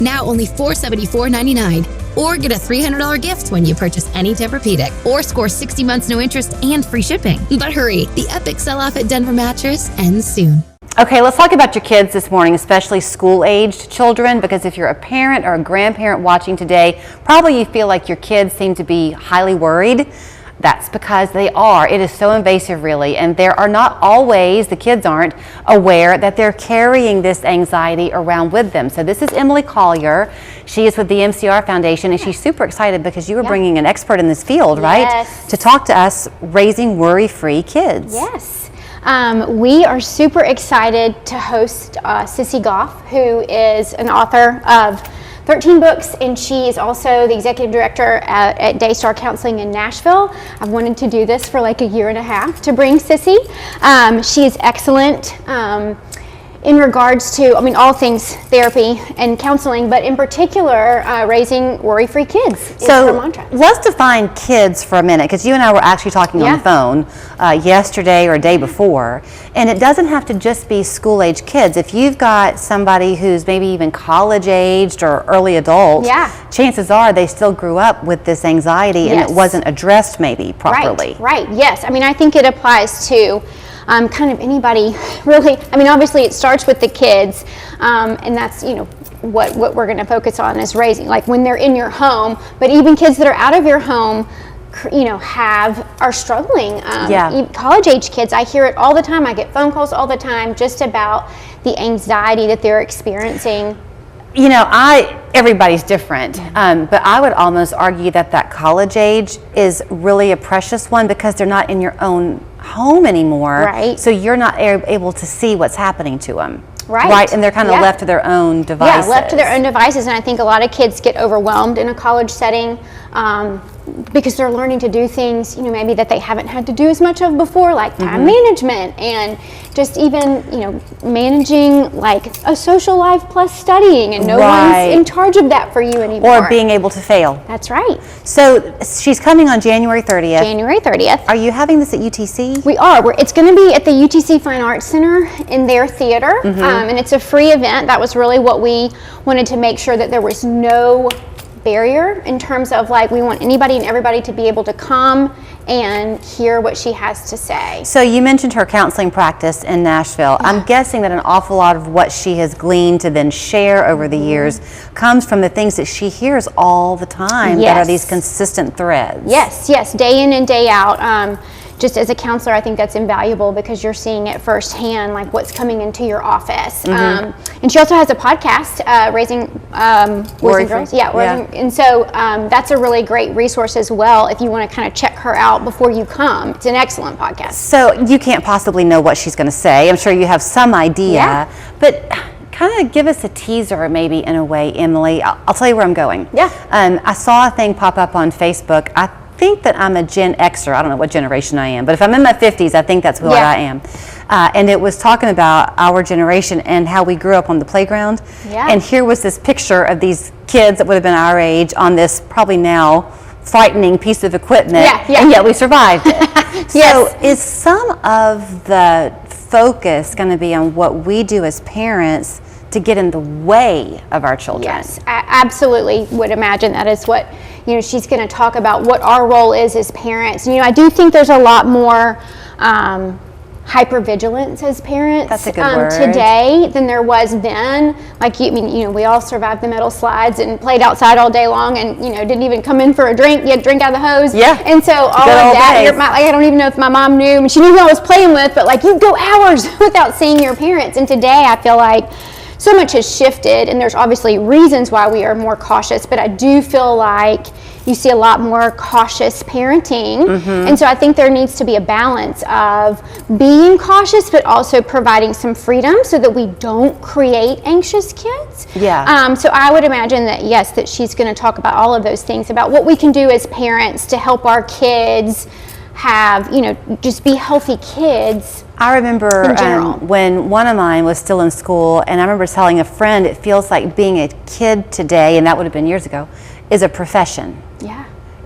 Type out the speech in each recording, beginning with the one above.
Now only $474.99. Or get a $300 gift when you purchase any Tempur-Pedic. Or score 60 months no interest and free shipping. But hurry, the epic sell-off at Denver Mattress ends soon. Okay, let's talk about your kids this morning, especially school-aged children, because if you're a parent or a grandparent watching today, probably you feel like your kids seem to be highly worried. That's because they are. It is so invasive, really, and there are not always, the kids aren't aware that they're carrying this anxiety around with them. So this is Emily Collier. She is with the MCR Foundation, and she's super excited because you were bringing an expert in this field, right? To talk to us, raising worry-free kids. Yes. We are super excited to host Sissy Goff, who is an author of 13 books, and she is also the executive director at Daystar Counseling in Nashville. I've wanted to do this for like a year and a half to bring Sissy. She is excellent in regards to, all things therapy and counseling, but in particular, raising worry-free kids is her mantra. Let's define kids for a minute, because you and I were actually talking on the phone yesterday or day before, and it doesn't have to just be school-age kids. If you've got somebody who's maybe even college-aged or early adult, chances are they still grew up with this anxiety and it wasn't addressed maybe properly. Right, yes. I think it applies to kind of anybody, really. Obviously it starts with the kids, and that's, what we're going to focus on is raising, like when they're in your home, but even kids that are out of your home, are struggling. College age kids, I hear it all the time. I get phone calls all the time just about the anxiety that they're experiencing. Everybody's different, but I would almost argue that college age is really a precious one because they're not in your own home anymore. Right. So you're not able to see what's happening to them. Right. And they're kind of left to their own devices. Yeah, left to their own devices. And I think a lot of kids get overwhelmed in a college setting because they're learning to do things, maybe that they haven't had to do as much of before, like time management and just even, managing like a social life plus studying, and no one's in charge of that for you anymore. Or being able to fail. That's right. So she's coming on January 30th. January 30th. Are you having this at UTC? We are. It's going to be at the UTC Fine Arts Center in their theater, and it's a free event. That was really what we wanted to make sure, that there was no barrier in terms of like, we want anybody and everybody to be able to come and hear what she has to say. So you mentioned her counseling practice in Nashville. I'm guessing that an awful lot of what she has gleaned to then share over the years comes from the things that she hears all the time that are these consistent threads. Yes, day in and day out. Just as a counselor, I think that's invaluable because you're seeing it firsthand, like what's coming into your office. And she also has a podcast, Raising Boys and Girls. And so that's a really great resource as well if you want to kind of check her out before you come. It's an excellent podcast. So you can't possibly know what she's going to say. I'm sure you have some idea, but kind of give us a teaser maybe in a way, Emily. I'll tell you where I'm going. I saw a thing pop up on Facebook. I think that I'm a Gen Xer. I don't know what generation I am, but if I'm in my 50s, I think that's what I am. And it was talking about our generation and how we grew up on the playground. And here was this picture of these kids that would have been our age on this probably now frightening piece of equipment, and yet we survived it. So is some of the focus going to be on what we do as parents to get in the way of our children? Yes, I absolutely would imagine that is what she's going to talk about, what our role is as parents. I do think there's a lot more hypervigilance as parents That's a good word. Today than there was then. Like we all survived the metal slides and played outside all day long, and didn't even come in for a drink. You had to drink out of the hose. And so all of that, I don't even know if my mom knew. I mean, she knew who I was playing with, but like you'd go hours without seeing your parents. And today I feel like so much has shifted, and there's obviously reasons why we are more cautious, but I do feel like you see a lot more cautious parenting. And so I think there needs to be a balance of being cautious, but also providing some freedom so that we don't create anxious kids. So I would imagine that, yes, that she's going to talk about all of those things, about what we can do as parents to help our kids have, just be healthy kids. I remember when one of mine was still in school, and I remember telling a friend, it feels like being a kid today, and that would have been years ago, is a profession.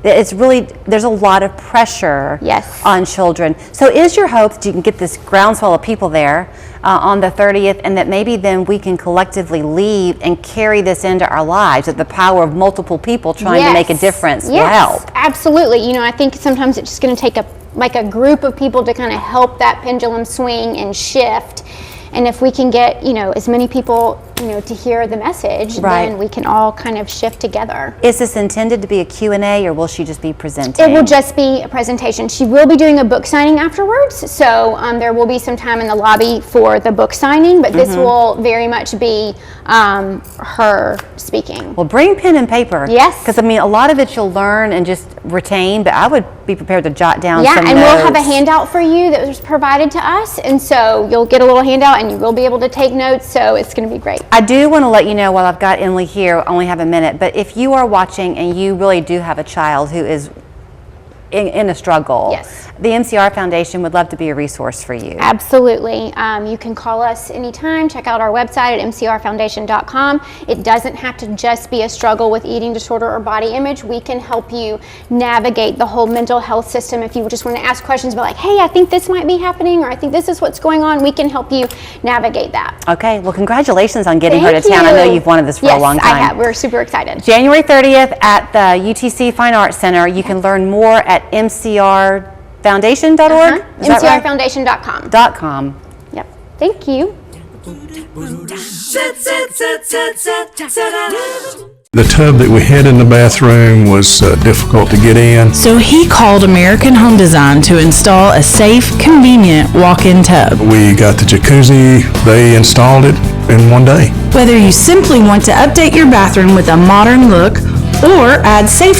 It's really, there's a lot of pressure on children. So is your hope that you can get this groundswell of people there on the 30th, and that maybe then we can collectively leave and carry this into our lives, that the power of multiple people trying to make a difference will help? Absolutely. You know, I think sometimes it's just going to take a group of people to kind of help that pendulum swing and shift. And if we can get, you know, as many people, you know, to hear the message, then we can all kind of shift together. Is this intended to be a Q&A, or will she just be presenting? It will just be a presentation. She will be doing a book signing afterwards, so there will be some time in the lobby for the book signing, but this will very much be her speaking. Well, bring pen and paper. Yes. Because, I mean, a lot of it you'll learn and just retain, but I would be prepared to jot down some notes. Yeah, and we'll have a handout for you that was provided to us, and so you'll get a little handout and you will be able to take notes, so it's going to be great. I do want to let you know, while I've got Emily here, I only have a minute, but if you are watching and you really do have a child who is in a struggle, the MCR Foundation would love to be a resource for you. Absolutely. You can call us anytime. Check out our website at mcrfoundation.com. It doesn't have to just be a struggle with eating disorder or body image. We can help you navigate the whole mental health system. If you just want to ask questions about, like, hey, I think this might be happening, or I think this is what's going on, we can help you navigate that. Okay. Well, congratulations on getting her to town. I know you've wanted this for a long time. Yes, I have. We're super excited. January 30th at the UTC Fine Arts Center. You can learn more at mcrfoundation.org? mcrfoundation.com. Yep. Thank you. The tub that we had in the bathroom was difficult to get in. So he called American Home Design to install a safe, convenient walk-in tub. We got the jacuzzi, they installed it in one day. Whether you simply want to update your bathroom with a modern look or add safety